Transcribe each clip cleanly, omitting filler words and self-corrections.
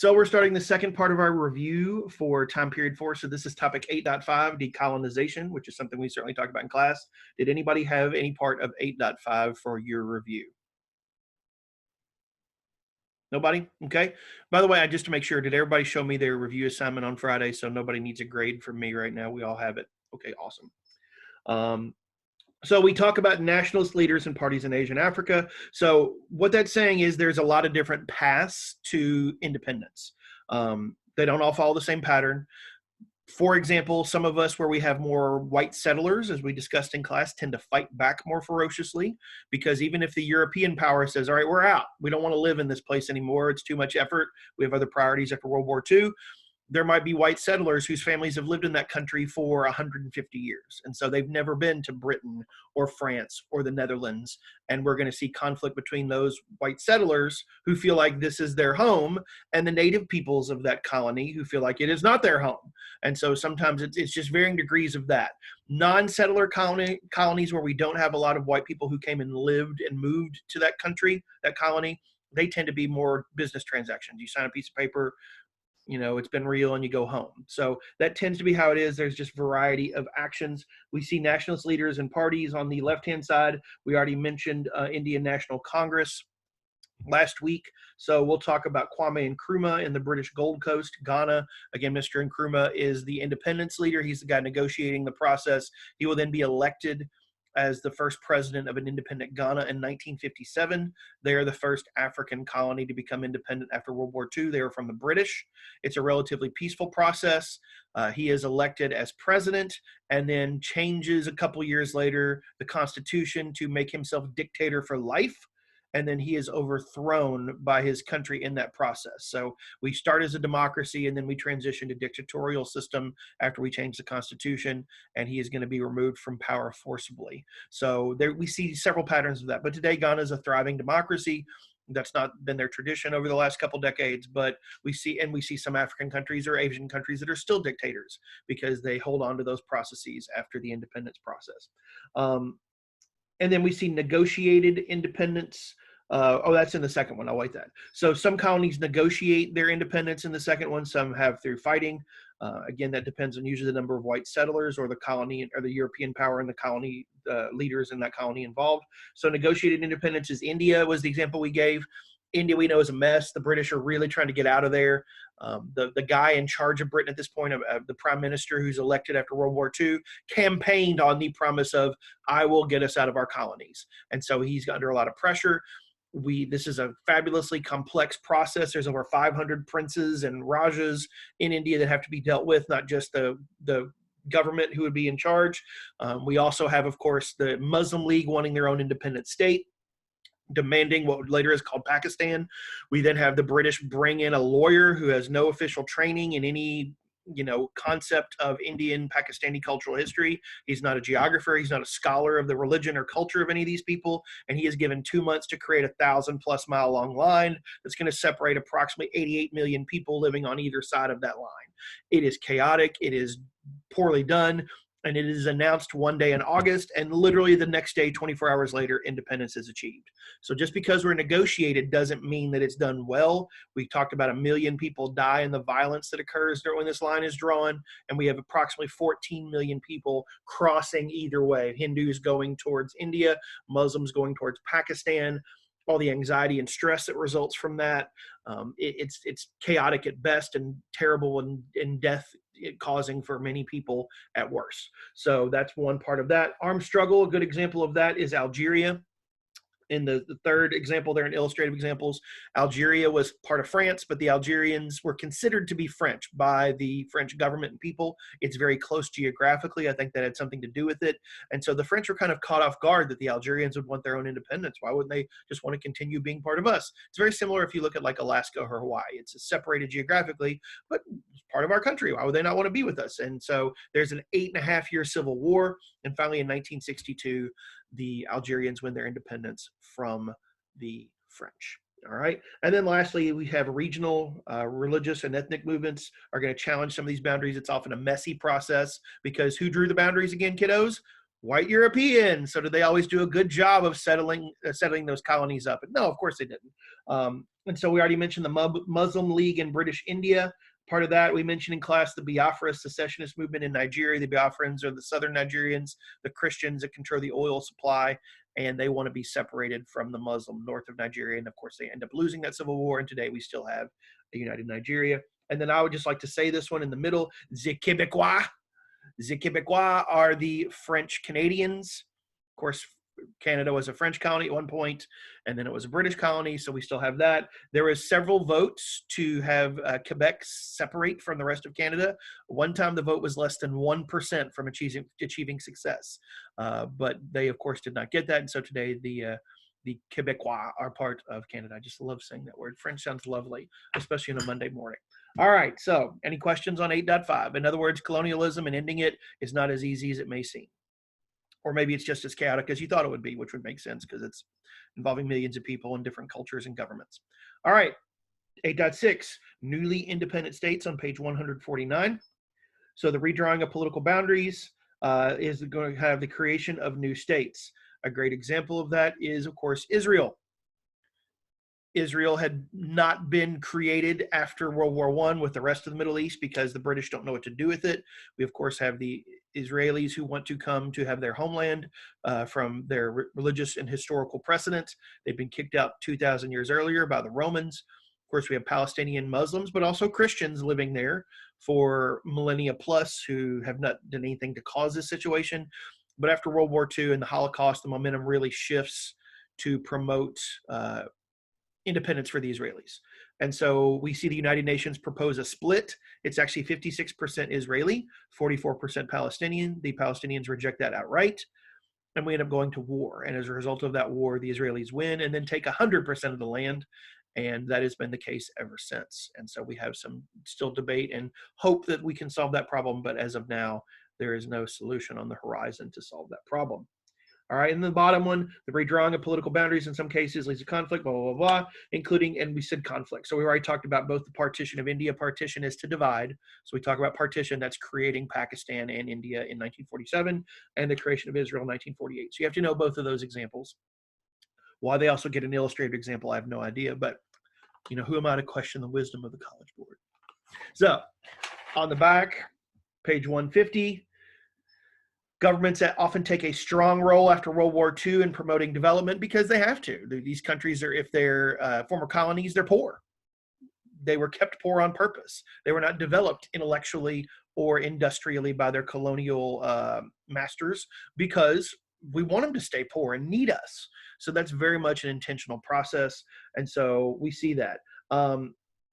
So we're starting the second part of our review for time period 4. So this is topic 8.5, decolonization, which is something we certainly talked about in class. Did anybody have any part of 8.5 for your review? Nobody? Okay. By the way, just to make sure, did everybody show me their review assignment on Friday? So nobody needs a grade from me right now. We all have it. Okay, awesome. So we talk about nationalist leaders and parties in Asia and Africa. So what that's saying is there's a lot of different paths to independence. They don't all follow the same pattern. For example, some of us where we have more white settlers, as we discussed in class, tend to fight back more ferociously, because even if the European power says, all right, we're out, we don't want to live in this place anymore, it's too much effort, we have other priorities after World War II, there might be white settlers whose families have lived in that country for 150 years. And so they've never been to Britain or France or the Netherlands. And we're going to see conflict between those white settlers who feel like this is their home and the native peoples of that colony who feel like it is not their home. And so sometimes it's just varying degrees of that. Non-settler colonies where we don't have a lot of white people who came and lived and moved to that country, that colony, they tend to be more business transactions. You sign a piece of paper, it's been real, and you go home. So that tends to be how it is. There's just variety of actions. We see nationalist leaders and parties on the left-hand side. We already mentioned Indian National Congress last week. So we'll talk about Kwame Nkrumah in the British Gold Coast, Ghana. Again, Mr. Nkrumah is the independence leader. He's the guy negotiating the process. He will then be elected as the first president of an independent Ghana in 1957. They are the first African colony to become independent after World War II. They were from the British. It's a relatively peaceful process. He is elected as president and then changes a couple years later the constitution to make himself dictator for life. And then he is overthrown by his country in that process. So we start as a democracy, and then we transition to dictatorial system after we change the constitution, and he is going to be removed from power forcibly. So there we see several patterns of that. But today, Ghana is a thriving democracy. That's not been their tradition over the last couple decades, but we see some African countries or Asian countries that are still dictators because they hold on to those processes after the independence process. And then we see negotiated independence. That's in the second one. I'll wait that. So some colonies negotiate their independence in the second one. Some have through fighting. Again, that depends on usually the number of white settlers or the colony or the European power and the colony leaders in that colony involved. So negotiated independence is India was the example we gave. India, we know, is a mess. The British are really trying to get out of there. The guy in charge of Britain at this point, the prime minister who's elected after World War II, campaigned on the promise of, I will get us out of our colonies. And so he's under a lot of pressure. This is a fabulously complex process. There's over 500 princes and rajas in India that have to be dealt with, not just the government who would be in charge. We also have, of course, the Muslim League wanting their own independent state, demanding what later is called Pakistan. We then have the British bring in a lawyer who has no official training in any concept of Indian Pakistani cultural history. He's not a geographer. He's not a scholar of the religion or culture of any of these people. And he is given 2 months to create a 1,000+ mile long line that's going to separate approximately 88 million people living on either side of that line. It is chaotic. It is poorly done. And it is announced one day in August, and literally the next day, 24 hours later, independence is achieved. So just because we're negotiated doesn't mean that it's done well. We talked about 1 million people die in the violence that occurs when this line is drawn, and we have approximately 14 million people crossing either way. Hindus going towards India, Muslims going towards Pakistan, all the anxiety and stress that results from that. It's chaotic at best and terrible and death causing for many people at worst. So that's one part of that. Armed struggle, a good example of that is Algeria. In the third example there in illustrative examples, Algeria was part of France, but the Algerians were considered to be French by the French government and people. It's very close geographically. I think that had something to do with it. And so the French were kind of caught off guard that the Algerians would want their own independence. Why wouldn't they just want to continue being part of us? It's very similar if you look at like Alaska or Hawaii. It's separated geographically, but it's part of our country. Why would they not want to be with us? And so there's an 8.5-year civil war. And finally in 1962, the Algerians win their independence from the French. All right. And then lastly, we have regional religious and ethnic movements are going to challenge some of these boundaries. It's often a messy process because who drew the boundaries again, kiddos? White Europeans. So did they always do a good job of settling those colonies up? No, of course they didn't. And so we already mentioned the Muslim League in British India. Part of that, we mentioned in class the Biafra secessionist movement in Nigeria. The Biafrans are the southern Nigerians, the Christians that control the oil supply, and they want to be separated from the Muslim north of Nigeria. And of course, they end up losing that civil war. And today we still have a united Nigeria. And then I would just like to say this one in the middle, the Québécois. The Québécois are the French Canadians. Of course, Canada was a French colony at one point, and then it was a British colony, so we still have that. There was several votes to have Quebec separate from the rest of Canada. One time the vote was less than 1% from achieving success, but they, of course, did not get that, and so today the Québécois are part of Canada. I just love saying that word. French sounds lovely, especially on a Monday morning. All right, so any questions on 8.5? In other words, colonialism and ending it is not as easy as it may seem. Or maybe it's just as chaotic as you thought it would be, which would make sense because it's involving millions of people in different cultures and governments. All right, 8.6, newly independent states on page 149. So the redrawing of political boundaries is going to have the creation of new states. A great example of that is, of course, Israel. Israel had not been created after World War I with the rest of the Middle East because the British don't know what to do with it. We, of course, have the Israelis who want to come to have their homeland from their religious and historical precedent. They've been kicked out 2,000 years earlier by the Romans. Of course, we have Palestinian Muslims, but also Christians living there for millennia plus who have not done anything to cause this situation. But after World War II and the Holocaust, the momentum really shifts to promote independence for the Israelis. And so we see the United Nations propose a split. It's actually 56% Israeli, 44% Palestinian. The Palestinians reject that outright. And we end up going to war. And as a result of that war, the Israelis win and then take 100% of the land. And that has been the case ever since. And so we have some still debate and hope that we can solve that problem. But as of now, there is no solution on the horizon to solve that problem. All right, and the bottom one, the redrawing of political boundaries in some cases leads to conflict, blah, blah, blah, blah, including, and we said conflict. So we already talked about both the partition of India. Partition is to divide. So we talk about partition, that's creating Pakistan and India in 1947, and the creation of Israel in 1948. So you have to know both of those examples. Why they also get an illustrated example, I have no idea, but you know, who am I to question the wisdom of the College Board? So on the back, page 150, governments that often take a strong role after World War II in promoting development because they have to. These countries are, if they're former colonies, they're poor. They were kept poor on purpose. They were not developed intellectually or industrially by their colonial masters because we want them to stay poor and need us. So that's very much an intentional process. And so we see that.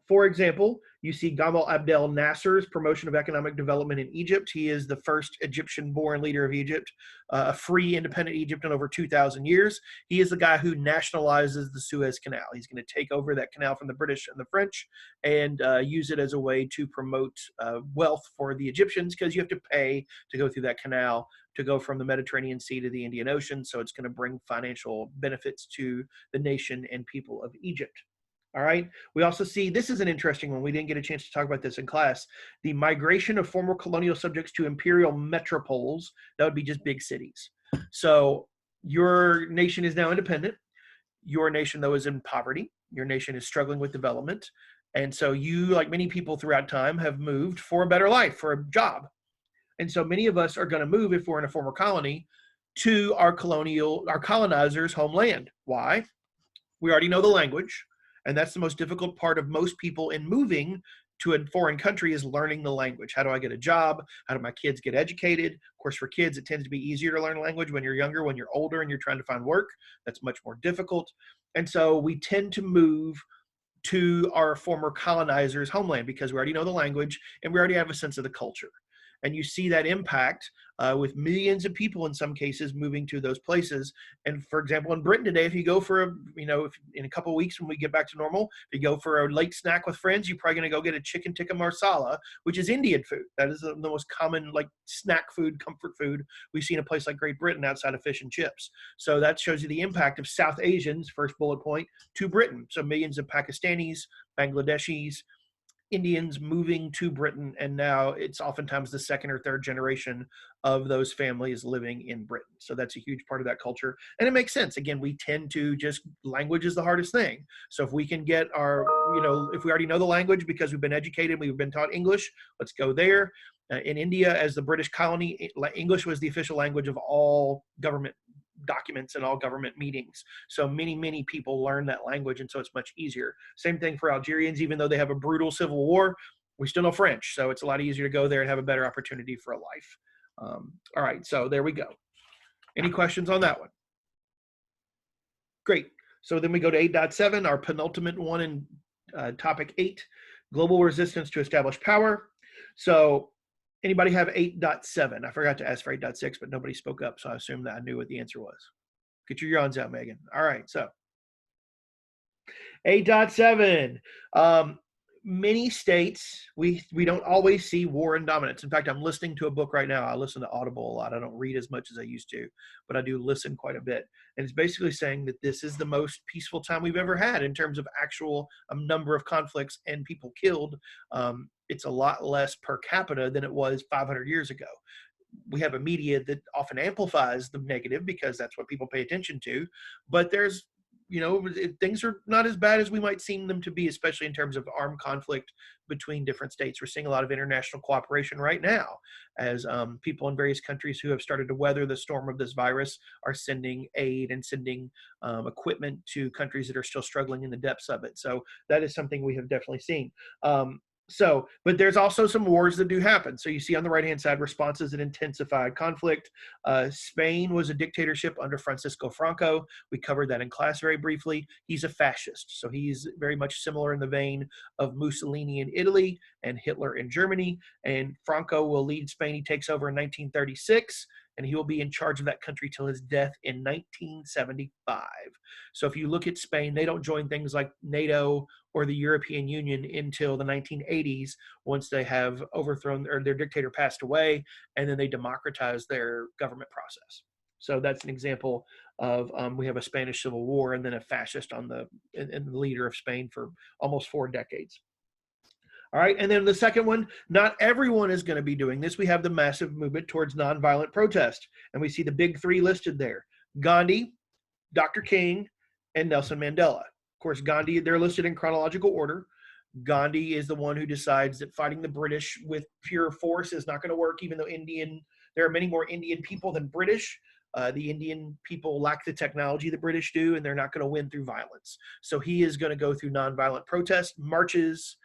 For example, you see Gamal Abdel Nasser's promotion of economic development in Egypt. He is the first Egyptian-born leader of Egypt, a free, independent Egypt in over 2,000 years. He is the guy who nationalizes the Suez Canal. He's going to take over that canal from the British and the French and use it as a way to promote wealth for the Egyptians because you have to pay to go through that canal to go from the Mediterranean Sea to the Indian Ocean. So it's going to bring financial benefits to the nation and people of Egypt. All right. We also see, this is an interesting one. We didn't get a chance to talk about this in class. The migration of former colonial subjects to imperial metropoles. That would be just big cities. So your nation is now independent. Your nation, though, is in poverty. Your nation is struggling with development. And so you, like many people throughout time, have moved for a better life, for a job. And so many of us are going to move, if we're in a former colony, to our colonizers' homeland. Why? We already know the language. And that's the most difficult part of most people in moving to a foreign country is learning the language. How do I get a job? How do my kids get educated? Of course, for kids, it tends to be easier to learn language when you're younger. When you're older and you're trying to find work, that's much more difficult. And so we tend to move to our former colonizers' homeland because we already know the language and we already have a sense of the culture. And you see that impact with millions of people in some cases moving to those places. And for example, in Britain today, if you go for if in a couple of weeks when we get back to normal, if you go for a late snack with friends, you're probably going to go get a chicken tikka marsala, which is Indian food. That is the most common like snack food, comfort food we see in a place like Great Britain outside of fish and chips. So that shows you the impact of South Asians, first bullet point, to Britain. So millions of Pakistanis, Bangladeshis, Indians moving to Britain, and now it's oftentimes the second or third generation of those families living in Britain. So that's a huge part of that culture. And it makes sense. Again, we tend to just, language is the hardest thing. So if we can get our, if we already know the language because we've been educated, we've been taught English, let's go there. In India, as the British colony, English was the official language of all government documents and all government meetings. So many people learn that language, and so it's much easier. Same thing for Algerians, even though they have a brutal civil war, we still know French. So it's a lot easier to go there and have a better opportunity for a life. All right, so there we go. Any questions on that one? Great. So then we go to 8.7, our penultimate one in topic 8, global resistance to establish power. So anybody have 8.7? I forgot to ask for 8.6, but nobody spoke up, so I assumed that I knew what the answer was. Get your yawns out, Megan. All right, so 8.7. Many states, we don't always see war and dominance. In fact, I'm listening to a book right now. I listen to Audible a lot. I don't read as much as I used to, but I do listen quite a bit. And it's basically saying that this is the most peaceful time we've ever had in terms of actual number of conflicts and people killed. It's a lot less per capita than it was 500 years ago. We have a media that often amplifies the negative because that's what people pay attention to, but there's, things are not as bad as we might seem them to be, especially in terms of armed conflict between different states. We're seeing a lot of international cooperation right now as people in various countries who have started to weather the storm of this virus are sending aid and sending equipment to countries that are still struggling in the depths of it. So that is something we have definitely seen. But there's also some wars that do happen. So you see on the right-hand side, responses that intensified conflict. Spain was a dictatorship under Francisco Franco. We covered that in class very briefly. He's a fascist. So he's very much similar in the vein of Mussolini in Italy and Hitler in Germany. And Franco will lead Spain. He takes over in 1936. And he will be in charge of that country till his death in 1975. So if you look at Spain, they don't join things like NATO or the European Union until the 1980s, once they have overthrown, or their dictator passed away, and then they democratize their government process. So that's an example of, we have a Spanish Civil War and then a fascist in the leader of Spain for almost 4 decades. All right, and then the second one, not everyone is going to be doing this. We have the massive movement towards nonviolent protest, and we see the big 3 listed there: Gandhi, Dr. King, and Nelson Mandela. Of course, Gandhi, they're listed in chronological order. Gandhi is the one who decides that fighting the British with pure force is not going to work, even though there are many more Indian people than British. The Indian people lack the technology the British do, and they're not going to win through violence. So he is going to go through nonviolent protest, marches,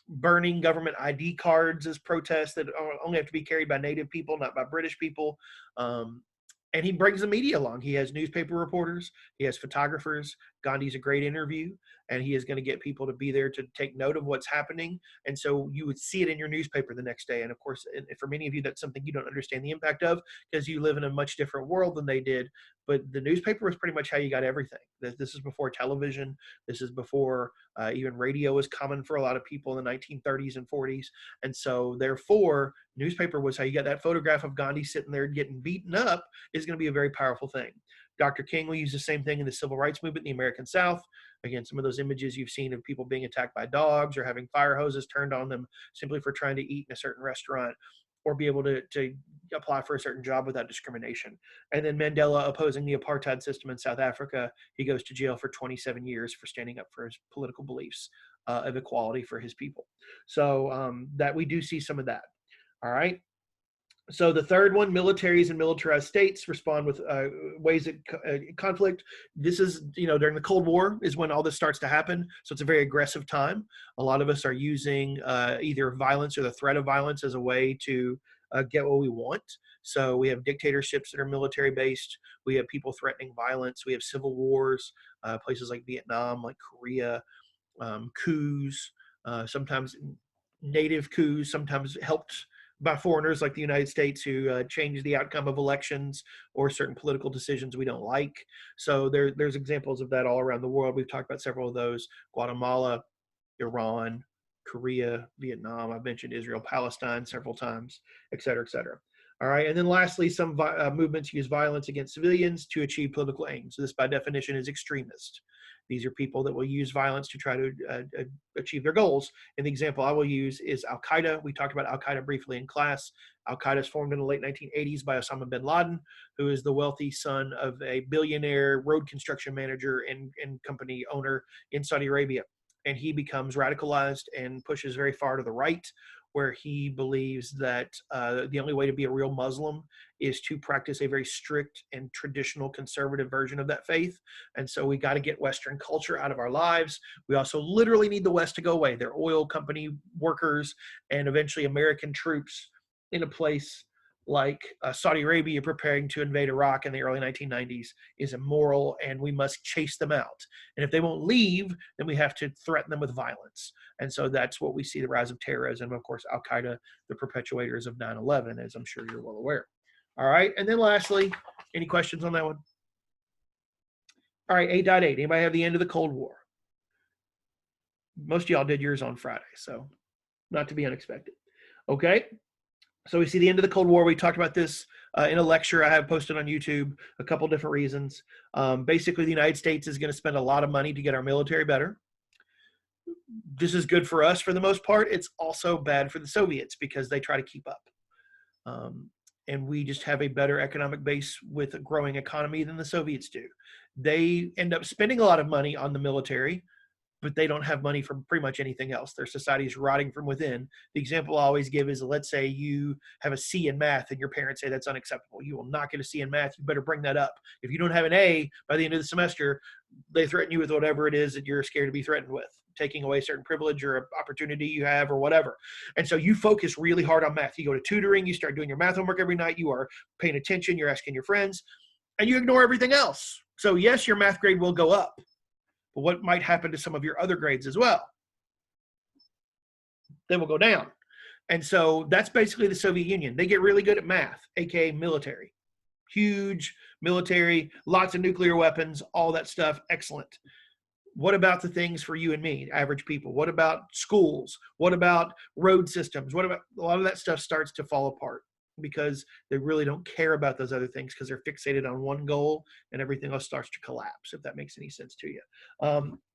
burning government ID cards as protests that only have to be carried by Native people, not by British people. And he brings the media along. He has newspaper reporters. He has photographers. Gandhi's a great interview, and he is going to get people to be there to take note of what's happening. And so you would see it in your newspaper the next day. And of course, for many of you, that's something you don't understand the impact of because you live in a much different world than they did. But the newspaper was pretty much how you got everything. This is before television. This is before even radio was common for a lot of people in the 1930s and 40s. And so therefore, newspaper was how you got that photograph of Gandhi sitting there getting beaten up is going to be a very powerful thing. Dr. King will use the same thing in the civil rights movement in the American South. Again, some of those images you've seen of people being attacked by dogs or having fire hoses turned on them simply for trying to eat in a certain restaurant or be able to apply for a certain job without discrimination. And then Mandela opposing the apartheid system in South Africa. He goes to jail for 27 years for standing up for his political beliefs of equality for his people. So that we do see some of that. All right. So the third one, militaries and militarized states respond with ways of conflict. This is, during the Cold War is when all this starts to happen. So it's a very aggressive time. A lot of us are using either violence or the threat of violence as a way to get what we want. So we have dictatorships that are military based. We have people threatening violence. We have civil wars, places like Vietnam, like Korea, coups, sometimes native coups, sometimes helped by foreigners like the United States who change the outcome of elections or certain political decisions we don't like. So there's examples of that all around the world. We've talked about several of those: Guatemala, Iran, Korea, Vietnam. I've mentioned Israel, Palestine several times, et cetera, et cetera. All right, and then lastly, some movements use violence against civilians to achieve political aims. So this by definition is extremist. These are people that will use violence to try to achieve their goals. And the example I will use is Al Qaeda. We talked about Al Qaeda briefly in class. Al Qaeda is formed in the late 1980s by Osama bin Laden, who is the wealthy son of a billionaire road construction manager and company owner in Saudi Arabia. And he becomes radicalized and pushes very far to the right, where he believes that the only way to be a real Muslim is to practice a very strict and traditional conservative version of that faith. And so we got to get Western culture out of our lives. We also literally need the West to go away. They're oil company workers and eventually American troops in a place like Saudi Arabia preparing to invade Iraq in the early 1990s is immoral, and we must chase them out. And if they won't leave, then we have to threaten them with violence. And so that's what we see the rise of terrorism. Of course, Al Qaeda, the perpetuators of 9/11, as I'm sure you're well aware. All right. And then lastly, any questions on that one? All right. 8.8. Anybody have the end of the Cold War? Most of y'all did yours on Friday, so not to be unexpected. Okay. So we see the end of the Cold War. We talked about this in a lecture I have posted on YouTube, a couple different reasons. Basically, the United States is going to spend a lot of money to get our military better. This is good for us for the most part. It's also bad for the Soviets because they try to keep up. And we just have a better economic base with a growing economy than the Soviets do. They end up spending a lot of money on the military, but they don't have money for pretty much anything else. Their society is rotting from within. The example I always give is, let's say you have a C in math and your parents say that's unacceptable. You will not get a C in math. You better bring that up. If you don't have an A by the end of the semester, they threaten you with whatever it is that you're scared to be threatened with, taking away certain privilege or opportunity you have or whatever. And so you focus really hard on math. You go to tutoring, you start doing your math homework every night, you are paying attention, you're asking your friends, and you ignore everything else. So yes, your math grade will go up. But what might happen to some of your other grades as well? They will go down. And so that's basically the Soviet Union. They get really good at math, aka military. Huge military, lots of nuclear weapons, all that stuff, excellent. What about the things for you and me, average people? What about schools? What about road systems? What about a lot of that stuff starts to fall apart because they really don't care about those other things because they're fixated on one goal and everything else starts to collapse, if that makes any sense to you.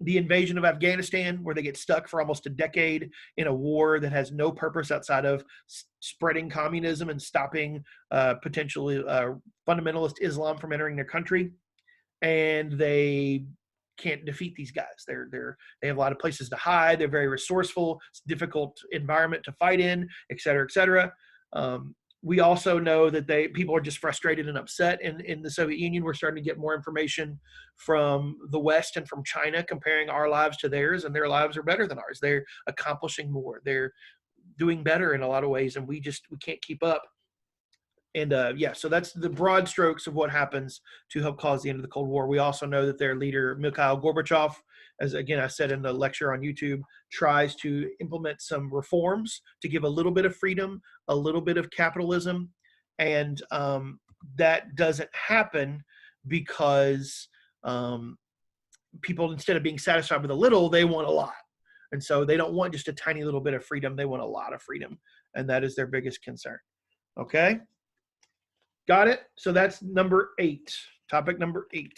The invasion of Afghanistan, where they get stuck for almost a decade in a war that has no purpose outside of spreading communism and stopping potentially fundamentalist Islam from entering their country. And they can't defeat these guys. They have a lot of places to hide. They're very resourceful. It's a difficult environment to fight in, et cetera, et cetera. We also know that people are just frustrated and upset in the Soviet Union. We're starting to get more information from the West and from China comparing our lives to theirs, and their lives are better than ours. They're accomplishing more. They're doing better in a lot of ways, and we can't keep up. And so that's the broad strokes of what happens to help cause the end of the Cold War. We also know that their leader, Mikhail Gorbachev, as again I said in the lecture on YouTube, tries to implement some reforms to give a little bit of freedom, a little bit of capitalism, and that doesn't happen because people, instead of being satisfied with a little, they want a lot. And so they don't want just a tiny little bit of freedom, they want a lot of freedom, and that is their biggest concern. Okay? Got it? So that's number 8, topic number 8.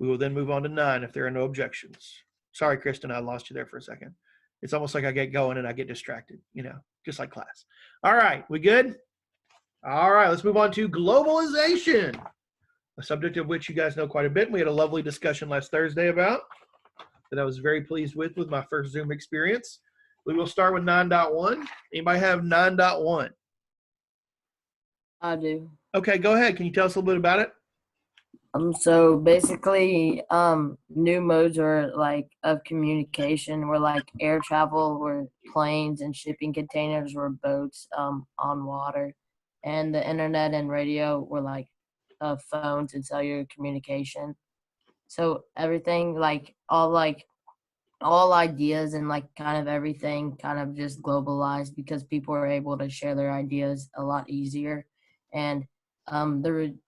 We will then move on to 9 if there are no objections. Sorry, Kristen, I lost you there for a second. It's almost like I get going and I get distracted, just like class. All right, we good? All right, let's move on to globalization, a subject of which you guys know quite a bit. We had a lovely discussion last Thursday about that I was very pleased with my first Zoom experience. We will start with 9.1. Anybody have 9.1? I do. Okay, go ahead. Can you tell us a little bit about it? So basically, new modes of communication were like air travel, were planes and shipping containers, were boats on water, and the internet and radio were like phones and cellular communication. So everything, all ideas and kind of everything kind of just globalized because people were able to share their ideas a lot easier. And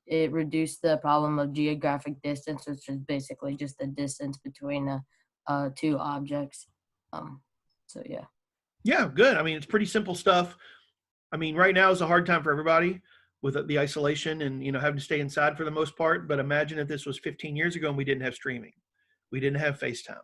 it reduced the problem of geographic distance, which is basically just the distance between two objects. So yeah. Yeah, good. I mean, it's pretty simple stuff. I mean, right now is a hard time for everybody with the isolation and having to stay inside for the most part. But imagine if this was 15 years ago and we didn't have streaming. We didn't have FaceTime.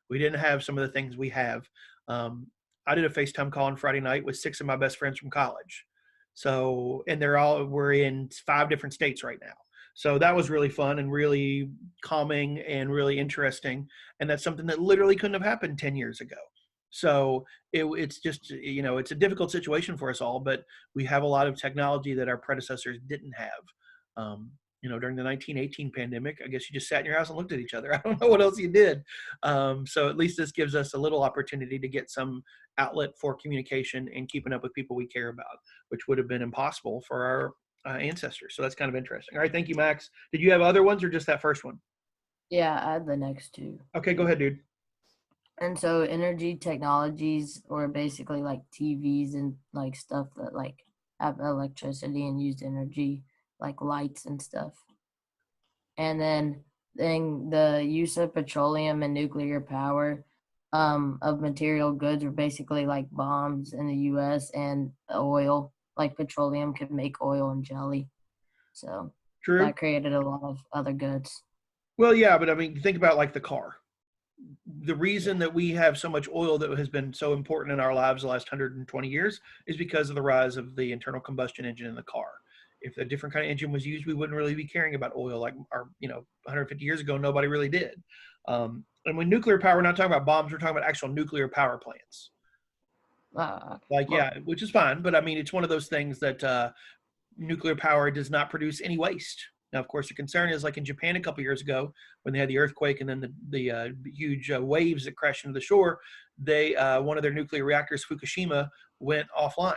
We didn't have some of the things we have. Um, I did a FaceTime call on Friday night with 6 of my best friends from college. So, and we're in 5 different states right now. So that was really fun and really calming and really interesting. And that's something that literally couldn't have happened 10 years ago. So it's just, it's a difficult situation for us all, but we have a lot of technology that our predecessors didn't have. During the 1918 pandemic, I guess you just sat in your house and looked at each other. I don't know what else you did. So at least this gives us a little opportunity to get some outlet for communication and keeping up with people we care about, which would have been impossible for our ancestors. So that's kind of interesting. All right. Thank you, Max. Did you have other ones or just that first one? Yeah, I had the next two. Okay, go ahead, dude. And so energy technologies were basically like TVs and like stuff that like have electricity and use energy, like lights and stuff. And then the use of petroleum and nuclear power of material goods were basically like bombs in the US, and oil, like petroleum could make oil and jelly. So True. that created a lot of other goods. Well, yeah, but I mean, think about like the car. The reason that we have so much oil that has been so important in our lives the last 120 years is because of the rise of the internal combustion engine in the car. If a different kind of engine was used, we wouldn't really be caring about oil like 150 years ago, nobody really did. And when nuclear power, we're not talking about bombs, we're talking about actual nuclear power plants. Which is fine. But I mean, it's one of those things that nuclear power does not produce any waste. Now, of course, the concern is like in Japan a couple years ago when they had the earthquake and then the huge waves that crashed into the shore, one of their nuclear reactors, Fukushima, went offline.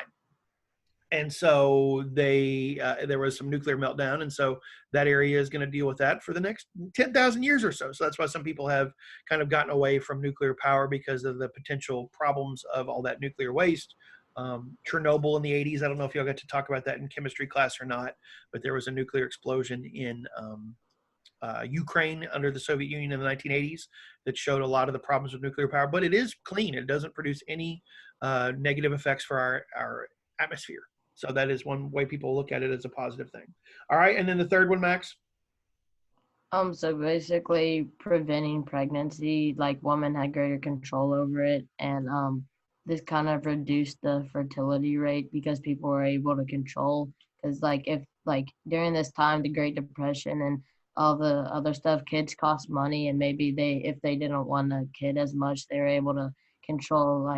And so there was some nuclear meltdown. And so that area is going to deal with that for the next 10,000 years or so. So that's why some people have kind of gotten away from nuclear power because of the potential problems of all that nuclear waste. Chernobyl in the 80s. I don't know if y'all got to talk about that in chemistry class or not, but there was a nuclear explosion in Ukraine under the Soviet Union in the 1980s that showed a lot of the problems with nuclear power, but it is clean. It doesn't produce any negative effects for our atmosphere. So that is one way people look at it as a positive thing. All right. And then the third one, Max? So basically preventing pregnancy, like women had greater control over it, and this kind of reduced the fertility rate because people were able to control. Because if during this time, the Great Depression and all the other stuff, kids cost money, and maybe if they didn't want a kid as much, they were able to control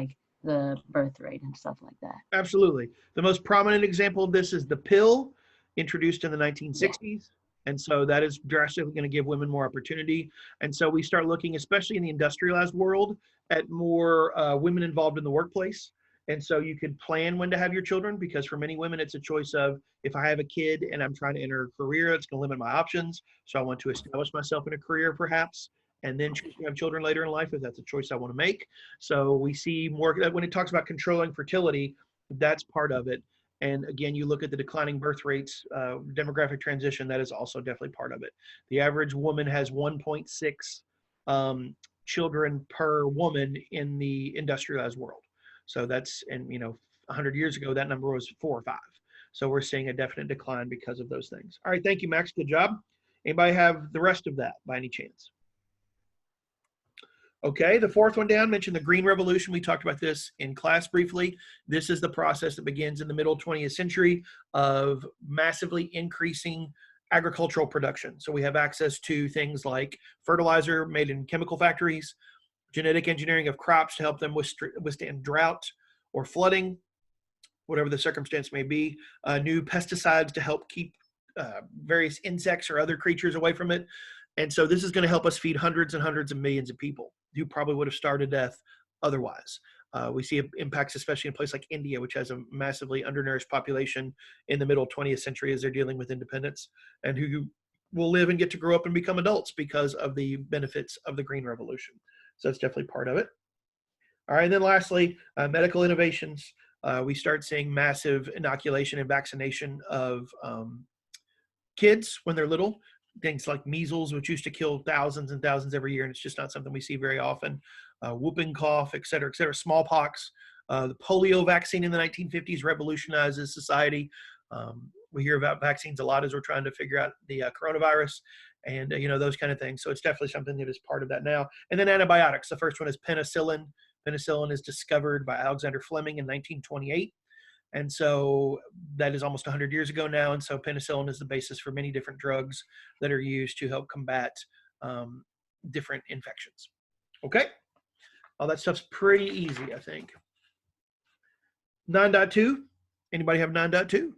the birth rate and stuff like that. Absolutely. The most prominent example of this is the pill, introduced in the 1960s. Yeah. And so that is drastically going to give women more opportunity. And so we start looking, especially in the industrialized world, at more women involved in the workplace. And so you could plan when to have your children, because for many women, it's a choice of, if I have a kid and I'm trying to enter a career, it's going to limit my options. So I want to establish myself in a career perhaps, and then choose to have children later in life if that's a choice I want to make. So we see more, when it talks about controlling fertility, that's part of it. And again, you look at the declining birth rates, demographic transition, that is also definitely part of it. The average woman has 1.6 children per woman in the industrialized world. So that's, and 100 years ago, that number was 4 or 5. So we're seeing a definite decline because of those things. All right, thank you, Max. Good job. Anybody have the rest of that by any chance? Okay, the fourth one down mentioned the Green Revolution. We talked about this in class briefly. This is the process that begins in the middle 20th century of massively increasing agricultural production. So we have access to things like fertilizer made in chemical factories, genetic engineering of crops to help them withstand drought or flooding, whatever the circumstance may be, new pesticides to help keep various insects or other creatures away from it. And so this is going to help us feed hundreds and hundreds of millions of people who probably would have starved to death otherwise. We see impacts, especially in a place like India, which has a massively undernourished population in the middle 20th century as they're dealing with independence, and who will live and get to grow up and become adults because of the benefits of the Green Revolution. So that's definitely part of it. All right, and then lastly, medical innovations. We start seeing massive inoculation and vaccination of kids when they're little. Things like measles, which used to kill thousands and thousands every year, and it's just not something we see very often. Whooping cough, et cetera, et cetera. Smallpox. The polio vaccine in the 1950s revolutionizes society. We hear about vaccines a lot as we're trying to figure out the coronavirus. and those kind of things. So it's definitely something that is part of that now. And then antibiotics. The first one is penicillin. Penicillin is discovered by Alexander Fleming in 1928. And so that is almost 100 years ago now. And so penicillin is the basis for many different drugs that are used to help combat different infections. Okay. All that stuff's pretty easy, I think. 9.2. Anybody have 9.2?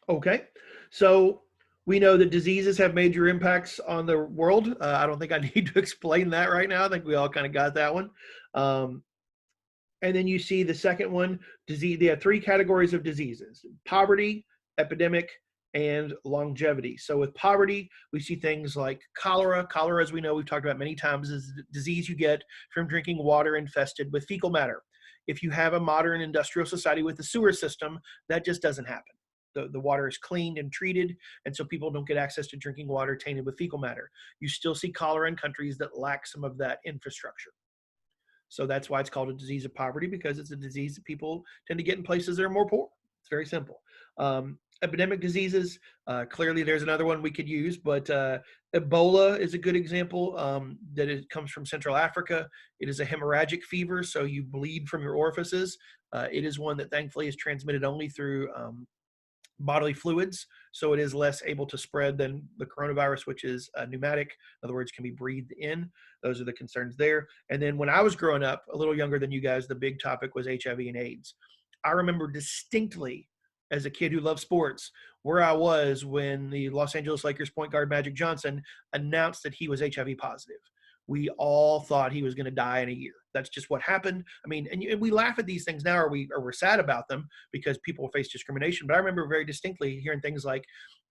Okay. So we know that diseases have major impacts on the world. I don't think I need to explain that right now. I think we all kind of got that one. And then you see the second one, disease. They have three categories of diseases: poverty, epidemic, and longevity. So with poverty, we see things like cholera. Cholera, as we know, we've talked about many times, is a disease you get from drinking water infested with fecal matter. If you have a modern industrial society with a sewer system, that just doesn't happen. The water is cleaned and treated, and so people don't get access to drinking water tainted with fecal matter. You still see cholera in countries that lack some of that infrastructure. So that's why it's called a disease of poverty, because it's a disease that people tend to get in places that are more poor. It's very simple. Epidemic diseases, clearly there's another one we could use, but Ebola is a good example. That it comes from Central Africa. It is a hemorrhagic fever, so you bleed from your orifices. It is one that thankfully is transmitted only through bodily fluids, so it is less able to spread than the coronavirus, which is pneumatic. In other words, can be breathed in. Those are the concerns there. And then when I was growing up, a little younger than you guys, the big topic was HIV and AIDS. I remember distinctly as a kid who loved sports where I was when the Los Angeles Lakers point guard Magic Johnson announced that he was HIV positive. We all thought he was going to die in a year. That's just what happened. I mean, and we laugh at these things now, or we're sad about them because people face discrimination. But I remember very distinctly hearing things like,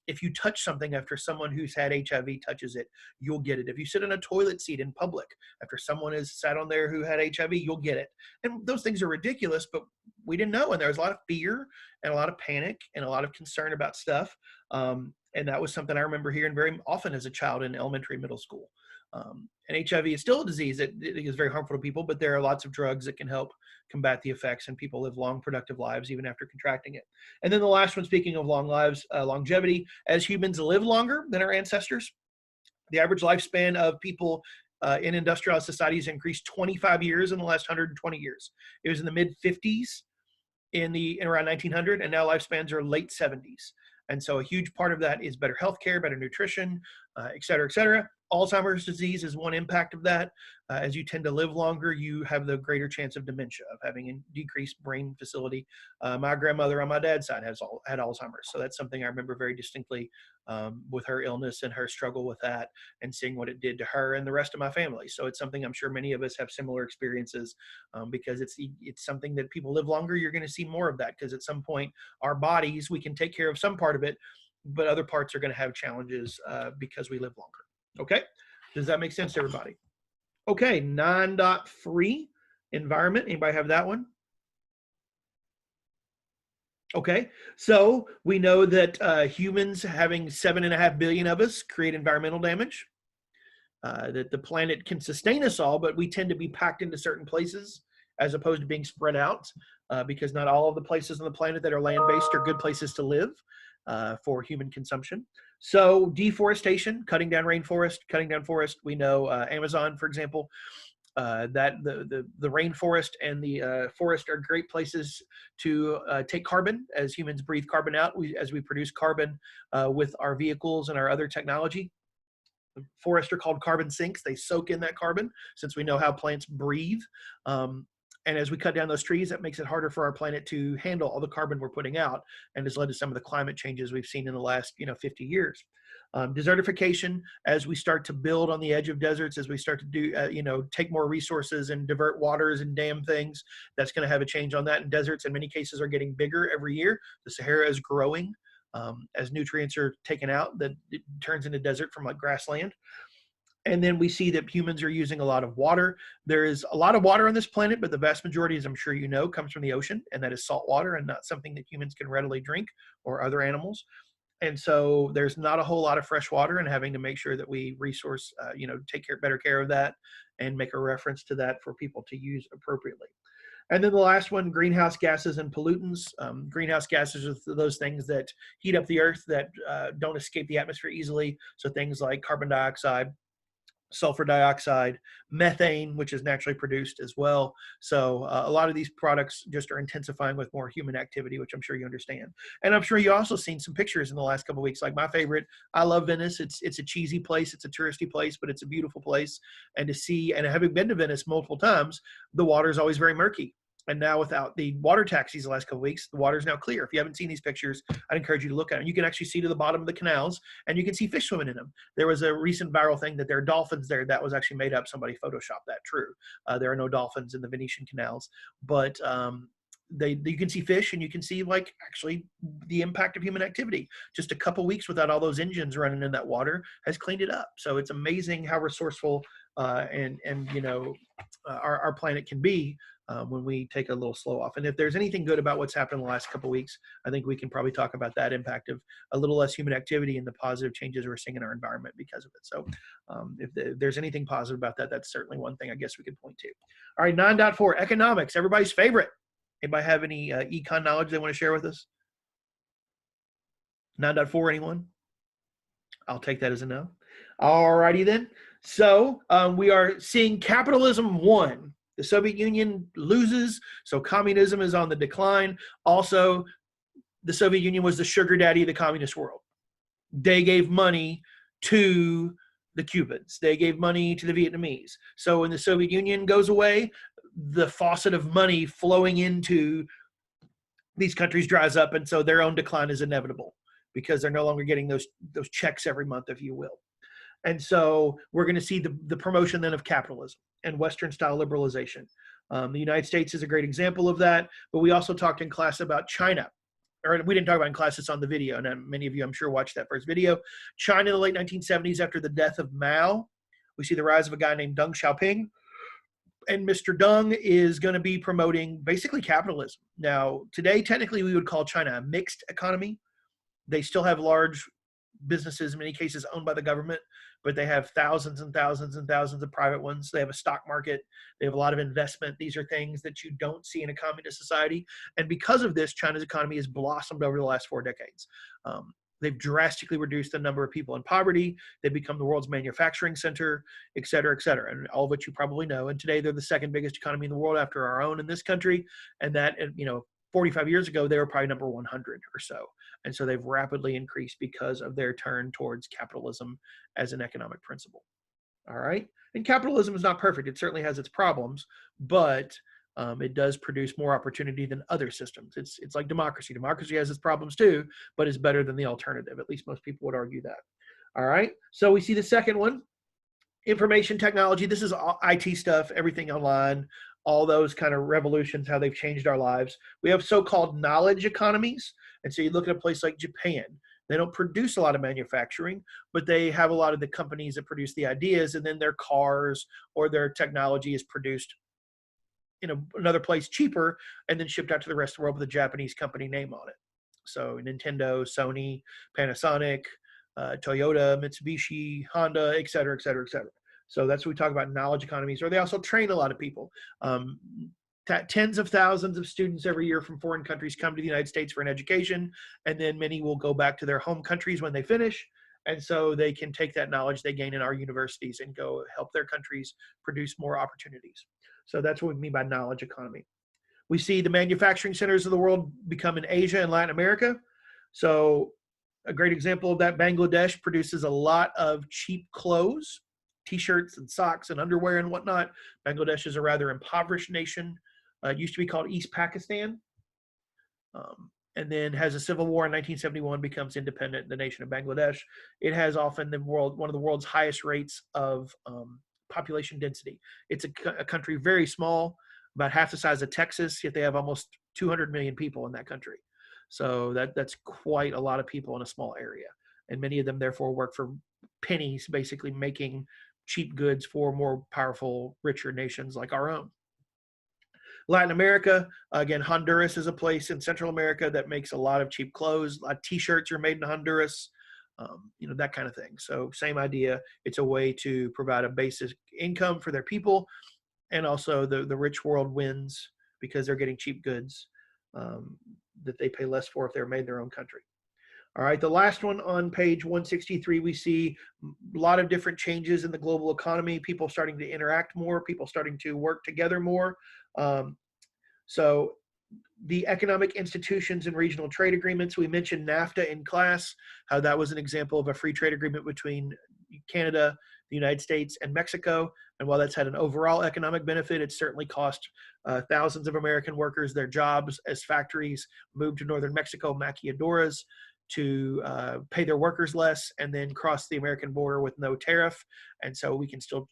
if you touch something after someone who's had HIV touches it, you'll get it. If you sit in a toilet seat in public after someone has sat on there who had HIV, you'll get it. And those things are ridiculous, but we didn't know. And there was a lot of fear and a lot of panic and a lot of concern about stuff. And that was something I remember hearing very often as a child in elementary, middle school. And HIV is still a disease that is very harmful to people, but there are lots of drugs that can help combat the effects, and people live long, productive lives even after contracting it. And then the last one, speaking of long lives, longevity. As humans live longer than our ancestors, the average lifespan of people in industrialized societies increased 25 years in the last 120 years. It was in the mid 50s in around 1900, and now lifespans are late 70s. And so a huge part of that is better healthcare, better nutrition, et cetera, et cetera. Alzheimer's disease is one impact of that. As you tend to live longer, you have the greater chance of dementia, of having a decreased brain facility. My grandmother on my dad's side had Alzheimer's. So that's something I remember very distinctly with her illness and her struggle with that, and seeing what it did to her and the rest of my family. So it's something I'm sure many of us have similar experiences because it's something that people live longer. You're going to see more of that because at some point our bodies, we can take care of some part of it, but other parts are going to have challenges because we live longer. Okay, does that make sense to everybody? Okay, 9.3, environment. Anybody have that one? Okay, so we know that humans, having 7.5 billion of us, create environmental damage. That the planet can sustain us all, but we tend to be packed into certain places as opposed to being spread out because not all of the places on the planet that are land-based are good places to live for human consumption. So deforestation, cutting down forest. We know Amazon, for example, that the rainforest and the forest are great places to take carbon. As humans breathe carbon out, as we produce carbon with our vehicles and our other technology. The forests are called carbon sinks. They soak in that carbon since we know how plants breathe. And as we cut down those trees, that makes it harder for our planet to handle all the carbon we're putting out, and has led to some of the climate changes we've seen in the last 50 years. Desertification, as we start to build on the edge of deserts, as we start to do, take more resources and divert waters and dam things, that's going to have a change on that. And deserts in many cases are getting bigger every year. The Sahara is growing. As nutrients are taken out, that it turns into desert from like grassland. And then we see that humans are using a lot of water. There is a lot of water on this planet, but the vast majority, as I'm sure you know, comes from the ocean, and that is salt water and not something that humans can readily drink or other animals. And so there's not a whole lot of fresh water, and having to make sure that we resource, take better care of that and make a reference to that for people to use appropriately. And then the last one, greenhouse gases and pollutants. Greenhouse gases are those things that heat up the earth that don't escape the atmosphere easily. So things like carbon dioxide, sulfur dioxide, methane, which is naturally produced as well. So a lot of these products just are intensifying with more human activity, which I'm sure you understand. And I'm sure you also seen some pictures in the last couple of weeks. Like my favorite, I love Venice. It's a cheesy place, it's a touristy place, but it's a beautiful place. And to see, and having been to Venice multiple times, the water is always very murky. And now without the water taxis the last couple of weeks, the water is now clear. If you haven't seen these pictures, I'd encourage you to look at them. You can actually see to the bottom of the canals, and you can see fish swimming in them. There was a recent viral thing that there are dolphins there. That was actually made up. Somebody photoshopped that. True. There are no dolphins in the Venetian canals, but you can see fish, and you can see like actually the impact of human activity. Just a couple weeks without all those engines running in that water has cleaned it up. So it's amazing how resourceful and our planet can be when we take a little slow off. And if there's anything good about what's happened in the last couple of weeks, I think we can probably talk about that impact of a little less human activity and the positive changes we're seeing in our environment because of it. So if there's anything positive about that, that's certainly one thing I guess we could point to. All right, 9.4, economics, everybody's favorite. Anybody have any econ knowledge they want to share with us? 9.4, anyone? I'll take that as a no. All righty then. So we are seeing capitalism won. The Soviet Union loses, so communism is on the decline. Also, the Soviet Union was the sugar daddy of the communist world. They gave money to the Cubans. They gave money to the Vietnamese. So when the Soviet Union goes away, the faucet of money flowing into these countries dries up, and so their own decline is inevitable because they're no longer getting those checks every month, if you will. And so we're going to see the promotion then of capitalism and Western-style liberalization. The United States is a great example of that, but we also talked in class about China. Or we didn't talk about it in class, it's on the video, and many of you, I'm sure, watched that first video. China in the late 1970s, after the death of Mao, we see the rise of a guy named Deng Xiaoping. And Mr. Deng is going to be promoting basically capitalism. Now, today, technically, we would call China a mixed economy. They still have large businesses, in many cases owned by the government, but they have thousands and thousands and thousands of private ones. They have a stock market. They have a lot of investment. These are things that you don't see in a communist society. And because of this, China's economy has blossomed over the last 4 decades. They've drastically reduced the number of people in poverty. They've become the world's manufacturing center, et cetera, and all of which you probably know. And today they're the second biggest economy in the world after our own in this country. And that, 45 years ago, they were probably number 100 or so. And so they've rapidly increased because of their turn towards capitalism as an economic principle. All right. And capitalism is not perfect. It certainly has its problems, but it does produce more opportunity than other systems. It's like democracy. Democracy has its problems too, but it's better than the alternative. At least most people would argue that. All right. So we see the second one, information technology. This is all IT stuff, everything online, all those kind of revolutions, how they've changed our lives. We have so-called knowledge economies. And so you look at a place like Japan. They don't produce a lot of manufacturing, but they have a lot of the companies that produce the ideas, and then their cars or their technology is produced in another place cheaper and then shipped out to the rest of the world with a Japanese company name on it. So Nintendo, Sony, Panasonic, Toyota, Mitsubishi, Honda, et cetera, et cetera, et cetera. So that's what we talk about knowledge economies, or they also train a lot of people. Tens of thousands of students every year from foreign countries come to the United States for an education, and then many will go back to their home countries when they finish. And so they can take that knowledge they gain in our universities and go help their countries produce more opportunities. So that's what we mean by knowledge economy. We see the manufacturing centers of the world become in Asia and Latin America. So a great example of that, Bangladesh produces a lot of cheap clothes, t-shirts and socks and underwear and whatnot. Bangladesh is a rather impoverished nation. It used to be called East Pakistan, and then has a civil war in 1971, becomes independent, the nation of Bangladesh. It has often one of the world's highest rates of population density. It's a country very small, about half the size of Texas, yet they have almost 200 million people in that country. So that's quite a lot of people in a small area. And many of them therefore work for pennies, basically making cheap goods for more powerful, richer nations like our own. Latin America, again, Honduras is a place in Central America that makes a lot of cheap clothes. A lot of t-shirts are made in Honduras, that kind of thing. So same idea. It's a way to provide a basic income for their people. And also the rich world wins because they're getting cheap goods that they pay less for if they're made in their own country. All right, the last one on page 163, we see a lot of different changes in the global economy, people starting to interact more, people starting to work together more. So the economic institutions and regional trade agreements, we mentioned NAFTA in class, how that was an example of a free trade agreement between Canada, the United States, and Mexico. And while that's had an overall economic benefit, it's certainly cost thousands of American workers their jobs as factories moved to northern Mexico, maquiladoras, to pay their workers less and then cross the American border with no tariff. And so we can still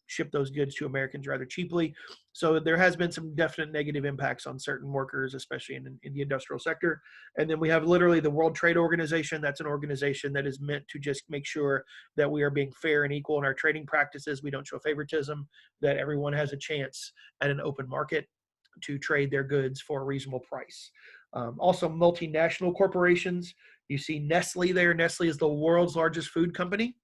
ship those goods to Americans rather cheaply. So there has been some definite negative impacts on certain workers, especially in the industrial sector. And then we have literally the World Trade Organization. That's an organization that is meant to just make sure that we are being fair and equal in our trading practices. We don't show favoritism, that everyone has a chance at an open market to trade their goods for a reasonable price. Also, multinational corporations. You see Nestle there. Nestle is the world's largest food company.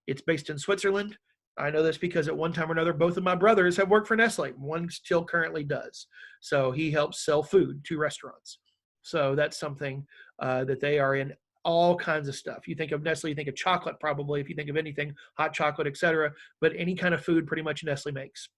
It's based in Switzerland. I know this because at one time or another, both of my brothers have worked for Nestle. One still currently does. So he helps sell food to restaurants. So that's something that they are in all kinds of stuff. You think of Nestle, you think of chocolate probably, if you think of anything, hot chocolate, etc. But any kind of food pretty much Nestle makes.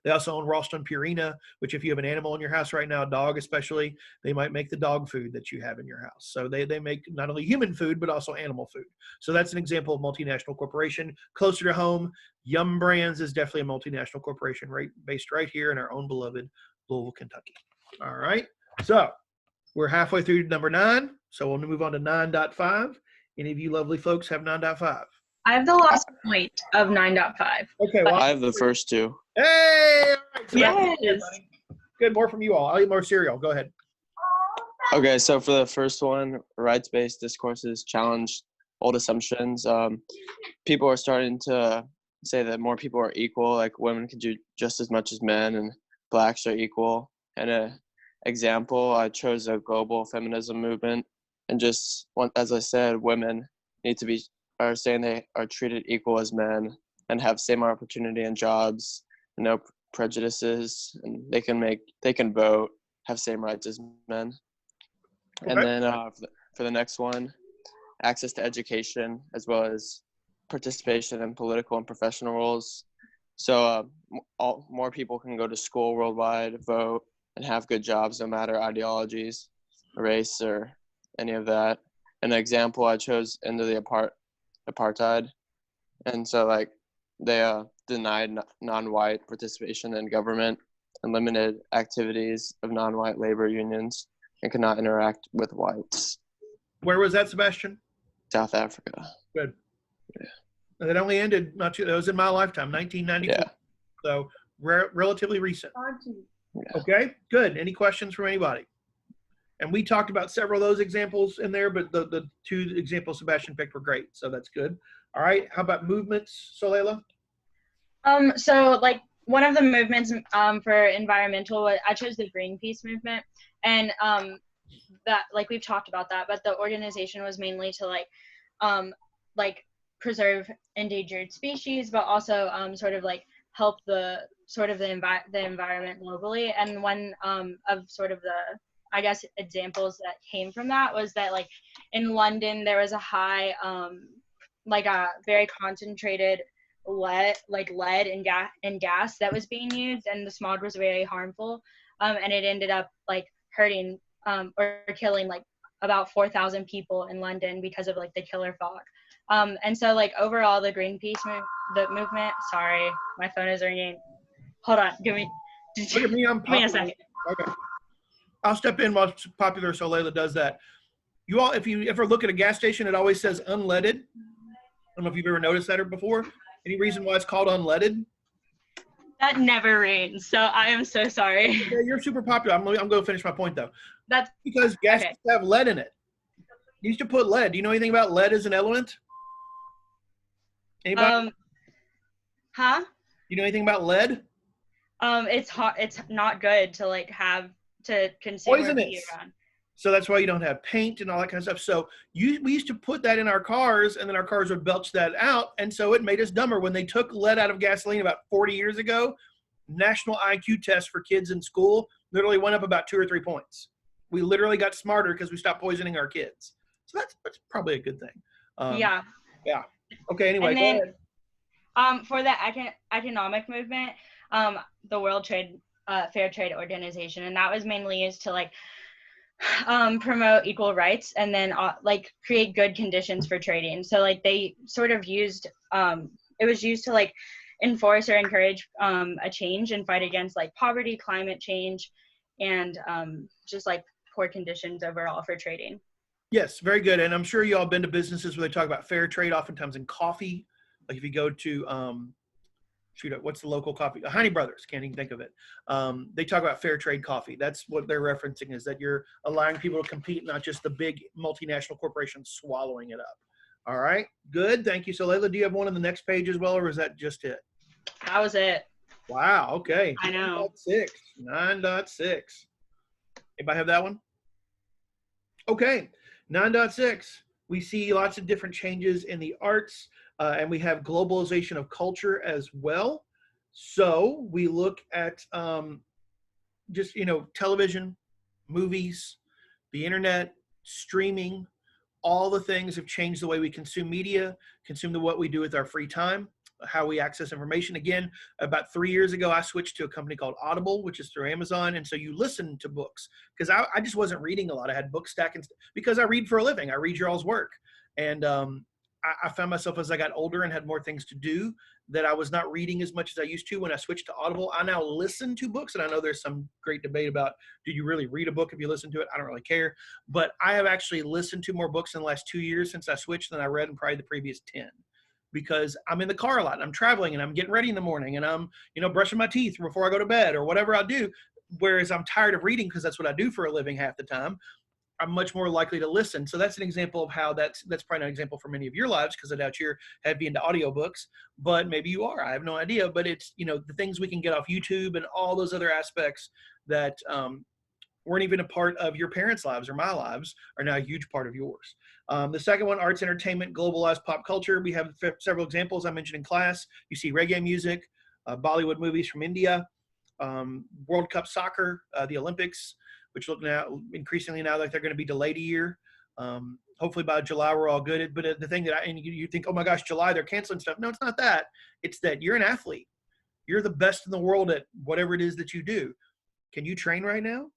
They also own Ralston Purina, which if you have an animal in your house right now, a dog especially, they might make the dog food that you have in your house. So they make not only human food, but also animal food. So that's an example of multinational corporation. Closer to home, Yum Brands is definitely a multinational corporation based right here in our own beloved Louisville, Kentucky. All right. So we're halfway through number 9. So we'll move on to 9.5. Any of you lovely folks have 9.5? I have the last point of 9.5. Okay, well, I have the first 2. Hey! All right, so Yes. good, more from you all. I'll eat more cereal. Go ahead. Okay, so for the first one, rights-based discourses challenge old assumptions. People are starting to say that more people are equal, like women can do just as much as men, and blacks are equal. And an example, I chose a global feminism movement, and just as I said, women are saying they are treated equal as men and have same opportunity in jobs, no prejudices, and they can vote, have same rights as men. Okay. And then for the next one, access to education as well as participation in political and professional roles. So more people can go to school worldwide, vote, and have good jobs no matter ideologies, race, or any of that. An example, I chose into the apartheid. And so like they denied non-white participation in government and limited activities of non-white labor unions and could not interact with whites. Where was that, Sebastian? South Africa. Good. Yeah. That only ended that was in my lifetime, 1994. Yeah. So relatively recent. Yeah. Okay, good. Any questions from anybody? And we talked about several of those examples in there, but the 2 examples Sebastian picked were great, so that's good. All right, how about movements, Soleila? So like one of the movements for environmental, I chose the Greenpeace movement, and that, like, we've talked about that, but the organization was mainly to like preserve endangered species, but also sort of like help the environment globally. And one of sort of the, I guess, examples that came from that was that, like, in London there was a high like a very concentrated lead and gas that was being used, and the smog was very harmful, and it ended up like hurting or killing like about 4,000 people in London because of like the killer fog. And so like overall the Greenpeace movement, sorry, my phone is ringing. Hold on, give me a second. Okay. I'll step in while Popular Soleila does that. You all, if you ever look at a gas station, it always says unleaded. I don't know if you've ever noticed that or before. Any reason why it's called unleaded? That never rains, so I am so sorry. Yeah, you're super popular. I'm going to finish my point though. That's because gas have lead in it. You used to put lead. Do you know anything about lead as an element? Anybody? Huh? You know anything about lead? It's hot. It's not good to like have to consume. Poisonous. So that's why you don't have paint and all that kind of stuff. So we used to put that in our cars, and then our cars would belch that out, and so it made us dumber. When they took lead out of gasoline about 40 years ago, national IQ test for kids in school literally went up about 2 or 3 points. We literally got smarter because we stopped poisoning our kids. So that's probably a good thing. Yeah. Yeah. Okay. Anyway, And go then, ahead. for the economic movement, the World Trade Fair Trade Organization, and that was mainly used to like promote equal rights and then like create good conditions for trading. So like they sort of used it was used to like enforce or encourage a change and fight against like poverty, climate change, and just like poor conditions overall for trading. Yes, very good. And I'm sure you all been to businesses where they talk about fair trade, oftentimes in coffee. Like if you go to, what's the local coffee? Honey Brothers, can't even think of it. They talk about fair trade coffee. That's what they're referencing, is that you're allowing people to compete, not just the big multinational corporations swallowing it up. All right, good. Thank you. So Layla, do you have one on the next page as well, or is that just it? That was it. Wow, okay. I know. 9.6. Anybody have that one? Okay, 9.6. We see lots of different changes in the arts, and we have globalization of culture as well. So we look at just, television, movies, the internet, streaming, all the things have changed the way we consume media, what we do with our free time, how we access information. Again, about 3 years ago, I switched to a company called Audible, which is through Amazon. And so you listen to books, because I just wasn't reading a lot. I had book stacking because I read for a living. I read your all's work. And I found myself, as I got older and had more things to do, that I was not reading as much as I used to. When I switched to Audible, I now listen to books. And I know there's some great debate about, do you really read a book if you listen to it? I don't really care. But I have actually listened to more books in the last 2 years since I switched than I read in probably the previous 10. Because I'm in the car a lot, and I'm traveling, and I'm getting ready in the morning, and I'm, brushing my teeth before I go to bed or whatever I do. Whereas I'm tired of reading because that's what I do for a living half the time. I'm much more likely to listen. So that's an example of how that's probably not an example for many of your lives, because I doubt you're heavy into audiobooks, but maybe you are. I have no idea. But it's, the things we can get off YouTube and all those other aspects that weren't even a part of your parents' lives or my lives are now a huge part of yours. The second one, arts, entertainment, globalized pop culture. We have several examples I mentioned in class. You see reggae music, Bollywood movies from India, World Cup soccer, the Olympics, which look now increasingly now like they're going to be delayed a year. Hopefully by July we're all good. But the thing that you think, oh my gosh, July they're canceling stuff. No, it's not that. It's that you're an athlete. You're the best in the world at whatever it is that you do. Can you train right now?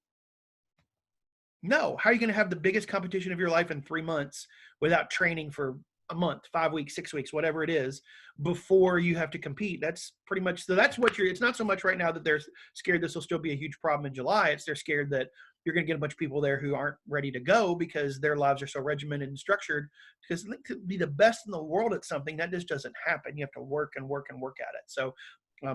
No. How are you going to have the biggest competition of your life in 3 months without training for a month, 5 weeks, 6 weeks, whatever it is, before you have to compete? That's pretty much, so that's what it's not so much right now that they're scared this will still be a huge problem in July. It's they're scared that you're going to get a bunch of people there who aren't ready to go because their lives are so regimented and structured. Because to be the best in the world at something, that just doesn't happen. You have to work and work and work at it. So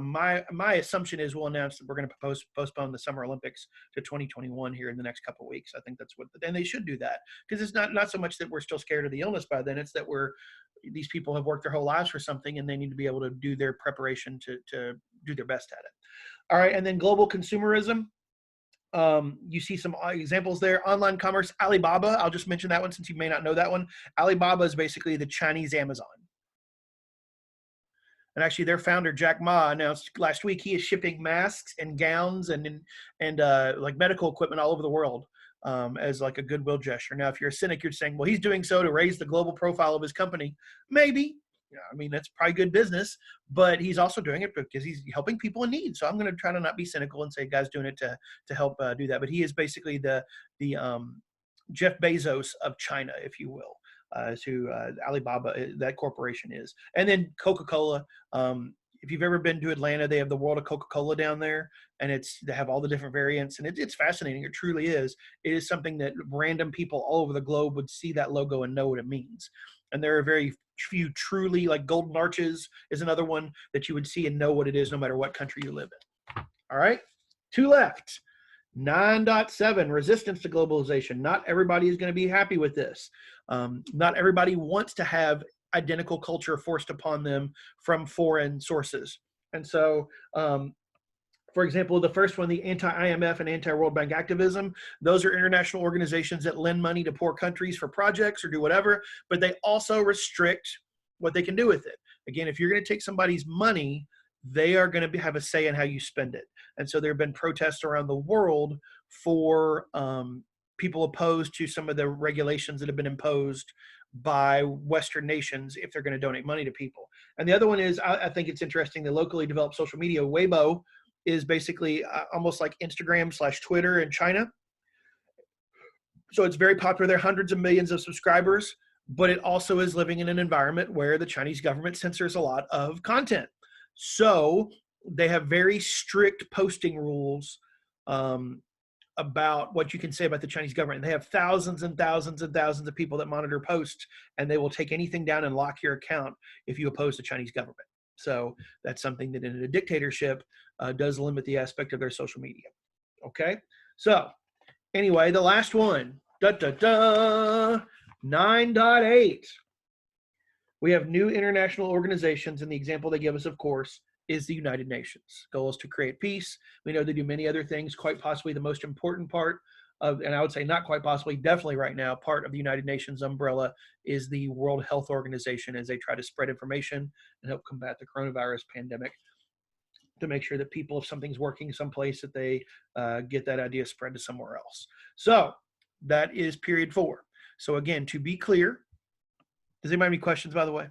my assumption is we'll announce that we're going to postpone the Summer Olympics to 2021 here in the next couple of weeks. I think that's and they should do that, because it's not so much that we're still scared of the illness by then. It's that these people have worked their whole lives for something, and they need to be able to do their preparation to do their best at it. All right, and then global consumerism. You see some examples there. Online commerce, Alibaba. I'll just mention that one since you may not know that one. Alibaba is basically the Chinese Amazon. And actually, their founder, Jack Ma, announced last week he is shipping masks and gowns and like medical equipment all over the world as like a goodwill gesture. Now, if you're a cynic, you're saying, well, he's doing so to raise the global profile of his company. Maybe. Yeah, I mean, that's probably good business, but he's also doing it because he's helping people in need. So I'm going to try to not be cynical and say, guy's doing it to help do that. But he is basically the Jeff Bezos of China, if you will. To Alibaba, that corporation is. And then Coca-Cola. If you've ever been to Atlanta, they have the World of Coca-Cola down there, and they have all the different variants, and it's fascinating. It truly is. It is something that random people all over the globe would see that logo and know what it means. And there are very few truly, like Golden Arches is another one that you would see and know what it is no matter what country you live in. All right, 2 left. 9.7, resistance to globalization. Not everybody is going to be happy with this. Not everybody wants to have identical culture forced upon them from foreign sources. And so, for example, the first one, the anti-IMF and anti-World Bank activism, those are international organizations that lend money to poor countries for projects or do whatever, but they also restrict what they can do with it. Again, if you're going to take somebody's money they are going to have a say in how you spend it. And so there have been protests around the world for people opposed to some of the regulations that have been imposed by Western nations if they're going to donate money to people. And the other one is, I think it's interesting, the locally developed social media, Weibo, is basically almost like Instagram/Twitter in China. So it's very popular. There are hundreds of millions of subscribers, but it also is living in an environment where the Chinese government censors a lot of content. So they have very strict posting rules about what you can say about the Chinese government. They have thousands and thousands and thousands of people that monitor posts, and they will take anything down and lock your account if you oppose the Chinese government. So that's something that in a dictatorship does limit the aspect of their social media. Okay, so anyway, the last one, 9.8. We have new international organizations, and the example they give us, of course, is the United Nations. Goal is to create peace. We know they do many other things. Quite possibly the most important part of, and I would say not quite possibly, definitely right now, part of the United Nations umbrella is the World Health Organization, as they try to spread information and help combat the coronavirus pandemic, to make sure that people, if something's working someplace, that they get that idea spread to somewhere else. So that is period 4. So again, to be clear, does anybody have any questions, by the way?